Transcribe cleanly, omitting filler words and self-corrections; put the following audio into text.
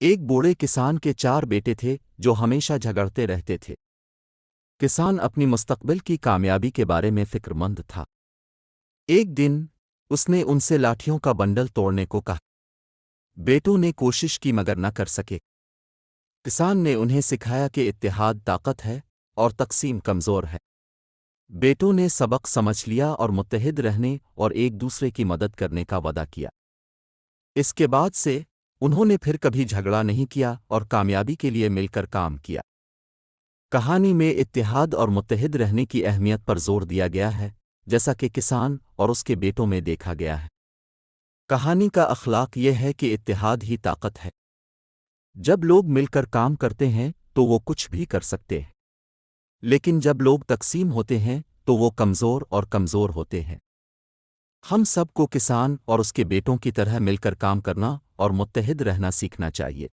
ایک بوڑھے کسان کے 4 بیٹے تھے جو ہمیشہ جھگڑتے رہتے تھے۔ کسان اپنی مستقبل کی کامیابی کے بارے میں فکر مند تھا۔ ایک دن اس نے ان سے لاٹھیوں کا بنڈل توڑنے کو کہا۔ بیٹوں نے کوشش کی مگر نہ کر سکے۔ کسان نے انہیں سکھایا کہ اتحاد طاقت ہے اور تقسیم کمزور ہے۔ بیٹوں نے سبق سمجھ لیا اور متحد رہنے اور ایک دوسرے کی مدد کرنے کا وعدہ کیا۔ اس کے بعد سے انہوں نے پھر کبھی جھگڑا نہیں کیا اور کامیابی کے لیے مل کر کام کیا۔ کہانی میں اتحاد اور متحد رہنے کی اہمیت پر زور دیا گیا ہے، جیسا کہ کسان اور اس کے بیٹوں میں دیکھا گیا ہے۔ کہانی کا اخلاق یہ ہے کہ اتحاد ہی طاقت ہے۔ جب لوگ مل کر کام کرتے ہیں تو وہ کچھ بھی کر سکتے ہیں، لیکن جب لوگ تقسیم ہوتے ہیں تو وہ کمزور اور کمزور ہوتے ہیں۔ ہم سب کو کسان اور اس کے بیٹوں کی طرح مل کر کام کرنا اور متحد رہنا سیکھنا چاہیے۔